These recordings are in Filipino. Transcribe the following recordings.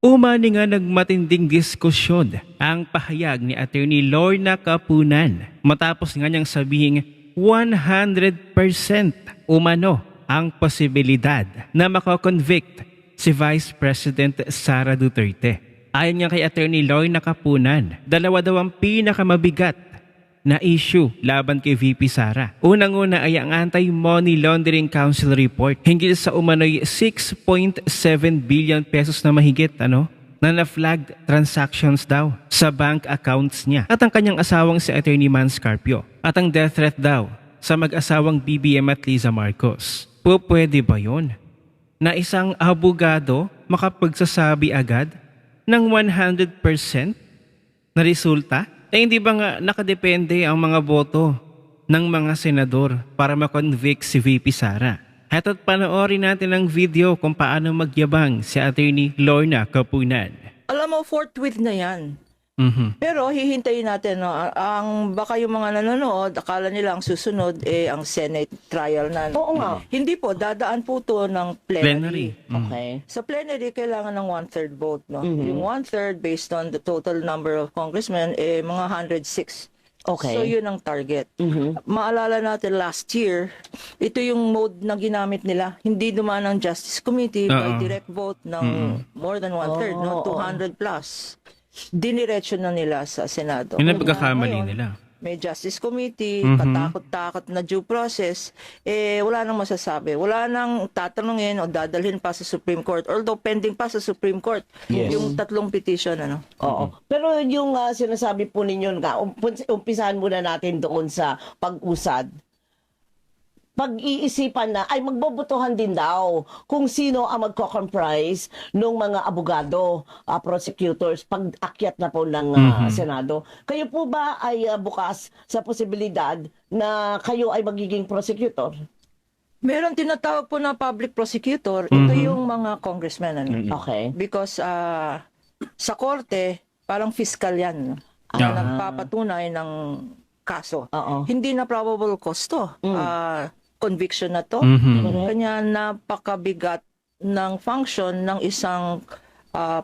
Umani nga nagmatinding diskusyon ang pahayag ni Attorney Lorna Capunan matapos nga niyang sabihing 100% umano ang posibilidad na makakonvict si Vice President Sara Duterte. Ayon nga kay Attorney Lorna Capunan, dalawa daw ang pinakamabigat na issue laban kay VP Sara. Unang-una ay ang Anti-Money Laundering Council report hinggil sa umano'y 6.7 billion pesos na mahigit na na-flagged transactions daw sa bank accounts niya at ang kanyang asawang si Attorney Mans Carpio at ang death threat daw sa mag-asawang BBM at Liza Marcos. Pwede ba yun na isang abogado makapagsasabi agad ng 100% na resulta? Hindi ba nga nakadepende ang mga boto ng mga senador para makonvict si VP Sara? Heto't panoorin natin ang video kung paano magyabang si Attorney Lorna Capunan. Alam mo, forthwith na yan. Pero hihintayin natin, baka yung mga nanonood, akala nila ang susunod ang Senate trial na. Oo nga. Hindi po, dadaan po to ng plenary. Okay. Sa plenary, kailangan ng 1/3 vote. No? Yung 1/3 based on the total number of congressmen, mga 106. Okay. So yun ang target. Maalala natin last year, ito yung mode na ginamit nila. Hindi dumaan ng Justice Committee by direct vote ng more than 1/3, 200 plus. Diniretso na nila sa Senado. Yun ang pagkakamali Ngayon, nila. May Justice Committee, katakot-takot na due process, wala nang masasabi. Wala nang tatanungin o dadalhin pa sa Supreme Court. Although pending pa sa Supreme Court yung tatlong petition. Oo. Pero yung sinasabi po ninyo nga, umpisahan muna natin doon sa pag-usad. Pag-iisipan na, ay magbobotohan din daw kung sino ang magko-comprise ng mga abogado, prosecutors, pag-akyat na po ng Senado. Kayo po ba ay bukas sa posibilidad na kayo ay magiging prosecutor? Meron tinatawag po na public prosecutor. Ito yung mga congressmen. Okay. Because sa korte, parang fiscal yan. Nagpapatunay ng kaso. Oo. Hindi na probable cause to. Conviction na to. Kanya napakabigat ng function ng isang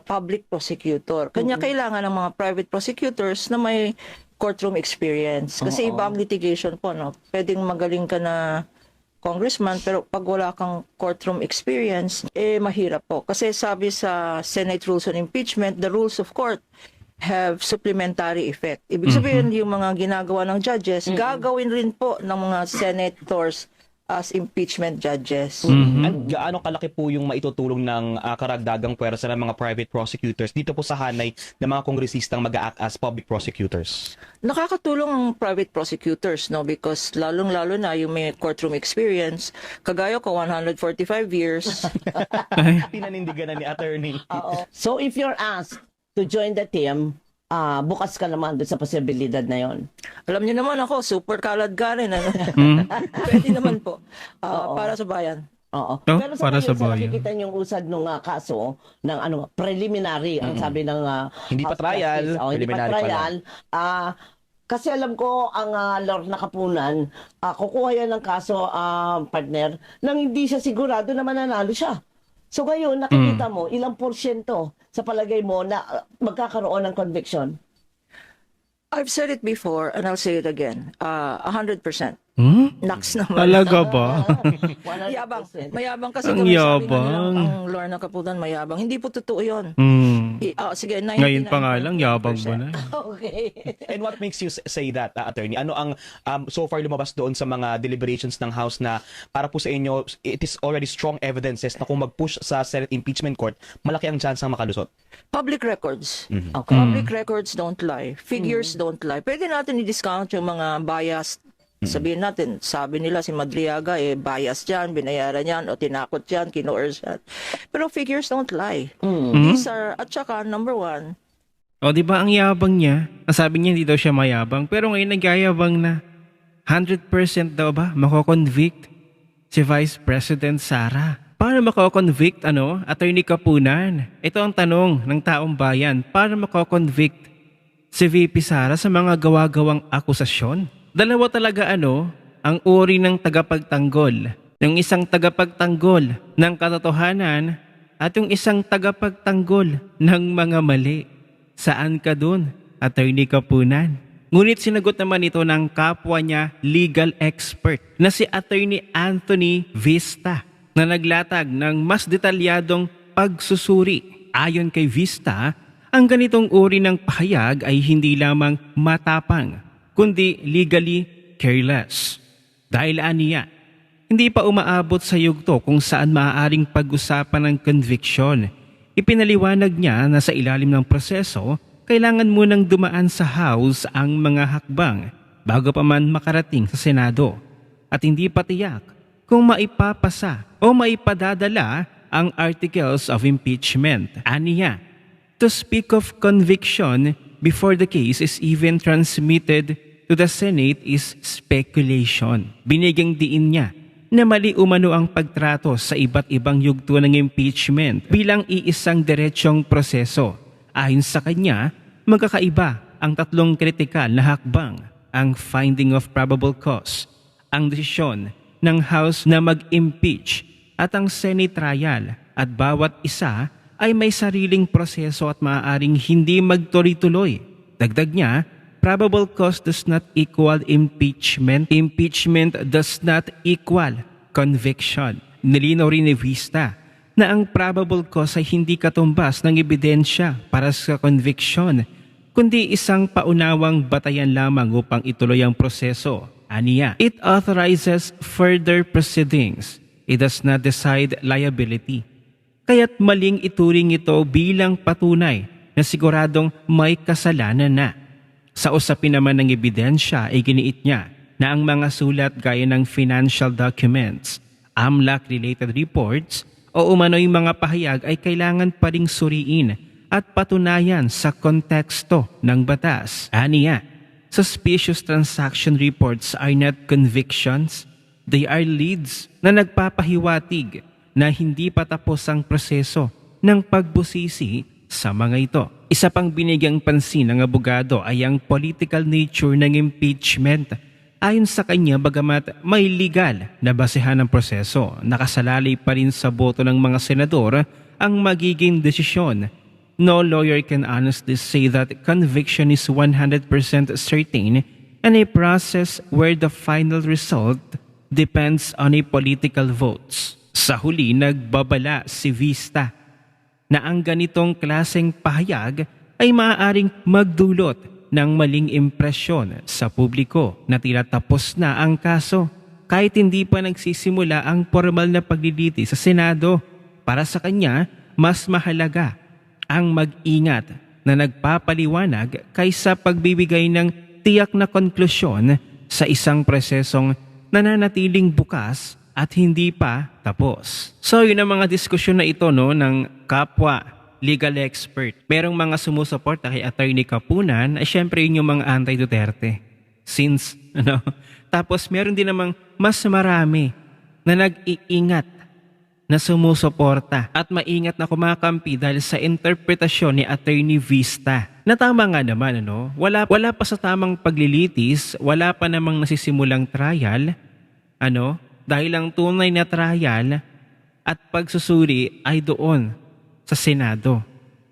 public prosecutor. Kanya kailangan ng mga private prosecutors na may courtroom experience. Kasi iba ang litigation po. Pwedeng magaling ka na congressman, pero pag wala kang courtroom experience, mahirap po. Kasi sabi sa Senate Rules on Impeachment, the rules of court have supplementary effect. Ibig sabihin, yung mga ginagawa ng judges, gagawin rin po ng mga senators as impeachment judges. At gaano kalaki po yung maitutulong ng karagdagang puwersa ng mga private prosecutors dito po sa hanay ng mga kongresistang mag-a-act as public prosecutors? Nakakatulong ang private prosecutors, because lalong-lalo na yung may courtroom experience. Kagaya ko, 145 years. Pinanindigan na ni attorney. So if you're asked to join the team, bukas ka naman doon sa posibilidad na yon. Alam niyo naman ako, super kaladgarin. Pwede naman po. Para sa bayan. Oo. No? Pero Para sa sa bayan. nakikita niyong usad ng kaso ng preliminary ang sabi ng Hindi pa House trial, Justice. Hindi pa preliminary pa trial. Kasi alam ko ang Lorna Capunan, kukuha yan ng kaso, partner, nang hindi siya sigurado na mananalo siya. So ngayon, nakikita mo, ilang porsyento sa palagay mo na magkakaroon ng conviction? I've said it before and I'll say it again. 100%. Knocks naman. Talaga ba? 100%. Yabang. Mayabang kasi Ang kung sabi nga yabang. nilang ang Lorna Capunan mayabang. Hindi po totoo yun. Sige, 99%. Ngayon pa nga lang, yabang mo na. Okay. And what makes you say that, attorney? Ano ang so far lumabas doon sa mga deliberations ng House na para po sa inyo, it is already strong evidences na kung mag-push sa Senate impeachment court, malaki ang chance ang makalusot? Public records. Okay. Public records don't lie. Figures don't lie. Pwede natin i-discount yung mga biased. Sabihin natin, sabi nila si Madriaga, bias dyan, binayaran yan, o tinakot yan, kinoerse yan. Pero figures don't lie. These are, at saka, number one, O di ba ang yabang niya? Nasabi niya hindi daw siya mayabang, pero ngayon nagyayabang na. 100% daw ba mako-convict si Vice President Sara? Paano mako-convict Attorney Capunan? Ito ang tanong ng taong bayan. Paano mako-convict si VP Sara sa mga gawa-gawang akusasyon? Dalawa talaga ang uri ng tagapagtanggol. Yung isang tagapagtanggol ng katotohanan at yung isang tagapagtanggol ng mga mali. Saan ka dun, Attorney Kapunan? Ngunit sinagot naman ito ng kapwa niya legal expert na si Attorney Anthony Vista na naglatag ng mas detalyadong pagsusuri. Ayon kay Vista, ang ganitong uri ng pahayag ay hindi lamang matapang kundi legally careless. Dahil aniya, hindi pa umaabot sa yugto kung saan maaaring pag-usapan ng conviction. Ipinaliwanag niya na sa ilalim ng proseso, kailangan munang dumaan sa House ang mga hakbang bago pa man makarating sa Senado. At hindi pa tiyak kung maipapasa o maipadadala ang articles of impeachment. Aniya, to speak of conviction before the case is even transmitted to the Senate is speculation. Binigyang diin niya na mali umano ang pagtrato sa iba't ibang yugto ng impeachment bilang iisang diretsong proseso. Ayon sa kanya, magkakaiba ang tatlong kritikal na hakbang, ang finding of probable cause, ang desisyon ng House na mag-impeach at ang Senate trial, at bawat isa ay may sariling proseso at maaaring hindi magtuloy-tuloy. Dagdag niya, probable cause does not equal impeachment. Impeachment does not equal conviction. Nilinaw rin ni Vista na ang probable cause ay hindi katumbas ng ebidensya para sa conviction, kundi isang paunawang batayan lamang upang ituloy ang proseso. Aniya, it authorizes further proceedings. It does not decide liability. Kaya't maling ituring ito bilang patunay na siguradong may kasalanan na. Sa usapin naman ng ebidensya ay giniit niya na ang mga sulat gaya ng financial documents, AMLAC-related reports o umano'y mga pahayag ay kailangan pa ring suriin at patunayan sa konteksto ng batas. Aniya, suspicious transaction reports are not convictions, they are leads na nagpapahiwatig na hindi pa tapos ang proseso ng pagbusisi sa mga ito. Isa pang binigyang pansin ng abogado ay ang political nature ng impeachment. Ayon sa kanya, bagamat may legal na basehan ng proseso, nakasalalay pa rin sa boto ng mga senador ang magiging desisyon. No lawyer can honestly say that conviction is 100% certain and a process where the final result depends on a political votes. Sa huli, nagbabala si Vista na ang ganitong klaseng pahayag ay maaaring magdulot ng maling impresyon sa publiko na tila tapos na ang kaso kahit hindi pa nagsisimula ang formal na pagliliti sa Senado. Para sa kanya, mas mahalaga ang mag-ingat na nagpapaliwanag kaysa pagbibigay ng tiyak na konklusyon sa isang prosesong nananatiling bukas at hindi pa tapos. So yun ang mga diskusyon na ito ng kapwa legal expert. Merong mga sumusuporta kay Attorney Kapunan ay syempre yun yung mga anti-Duterte. Tapos meron din namang mas marami na nag-iingat na sumusuporta at maingat na kumakampi dahil sa interpretasyon ni Attorney Vista. Na tama nga naman, wala pa sa tamang paglilitis, wala pa namang nasisimulang trial, dahil ang tunay na trial at pagsusuri ay doon sa Senado,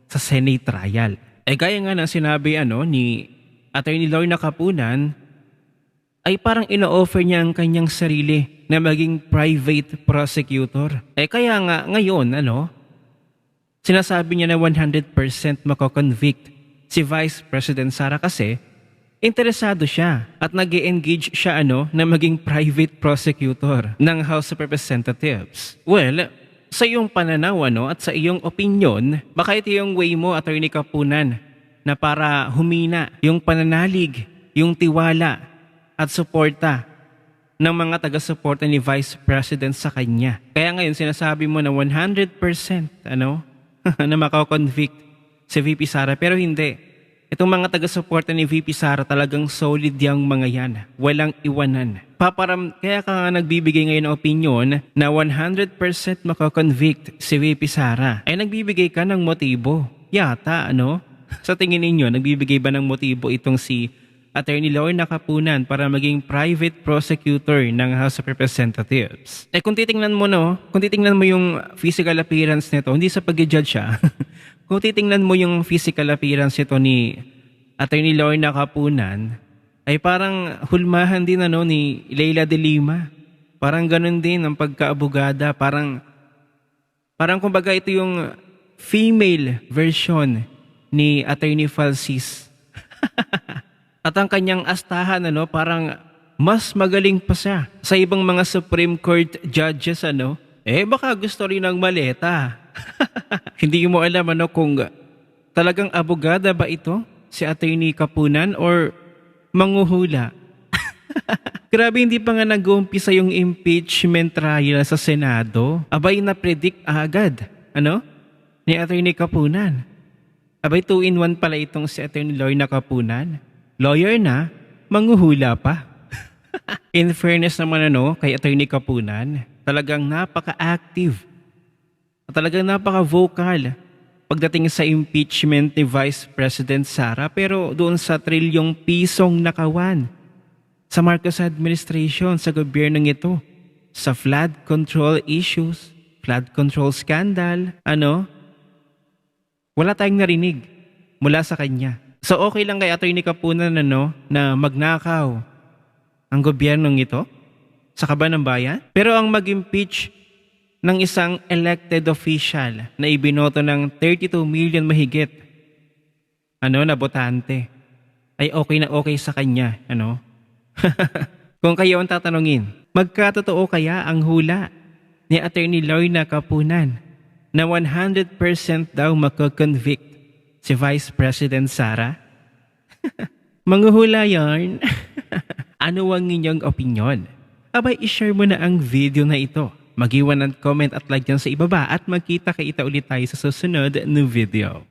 sa Senate trial. Gaya nga ng sinabi ni Attorney Lorna Kapunan, ay parang ino-offer niya ang kanyang sarili na maging private prosecutor. Kaya nga ngayon, sinasabi niya na 100% mako-convict si Vice President Sara kasi interesado siya at nag-engage siya na maging private prosecutor ng House of Representatives. Well, sa iyong pananaw at sa iyong opinion, baka ito yung way mo, Attorney Kapunan, na para humina yung pananalig, yung tiwala at suporta ng mga taga-suporta ni Vice President sa kanya. Kaya ngayon sinasabi mo na 100% na makakonvict si VP Sara, pero hindi. Itong mga taga-suporta ni VP Sara talagang solid yung mga yan. Walang iwanan. Kaya ka nga nagbibigay ngayon ng opinion na 100% makakonvict si VP Sara. Ay nagbibigay ka ng motibo. Yata, Sa tingin ninyo, nagbibigay ba ng motibo itong si Attorney Lorna Kapunan para maging private prosecutor ng House of Representatives. Kung titingnan mo yung physical appearance nito, hindi sa pag-judge siya. Kung titingnan mo yung physical appearance nito ni Attorney Lorna Kapunan, ay parang hulmahan din ni Leila de Lima. Parang ganun din ang pagkaabogada, parang kumbaga ito yung female version ni Attorney Falsis. At ang kanyang astahan parang mas magaling pa siya sa ibang mga Supreme Court judges baka gusto rin ng maleta. Hindi mo alam kung talagang abogada ba ito si Attorney Kapunan or manghuhula. Grabe, hindi pa nga nag-uumpisa yung impeachment trial sa Senado. Abay na-predict agad ni Attorney Kapunan. Abay 2-in-1 pala itong si Attorney Lorna Kapunan. Lawyer na, manghuhula pa. In fairness naman kay Attorney Kapunan, talagang napaka-active. Talagang napaka-vocal pagdating sa impeachment ni Vice President Sara, pero doon sa trilyong pisong nakawan sa Marcos administration, sa gobyernong ito, sa flood control issues, flood control scandal, wala tayong narinig mula sa kanya. So okay lang kay Attorney Kapunan na magnakaw ang gobyernong ito sa kaban ng bayan. Pero ang mag-impeach ng isang elected official na ibinoto ng 32 million mahigit na botante ay okay na okay sa kanya. Kung kayo ang tatanungin, magkatotoo kaya ang hula ni Attorney Lorna Kapunan na 100% daw makakonvict si Vice President Sara? Manghuhula yarn. Ano ang inyong opinion? Abay, ishare mo na ang video na ito. Mag-iwan ng comment at like dyan sa ibaba at magkita-kita ulit tayo sa susunod na video.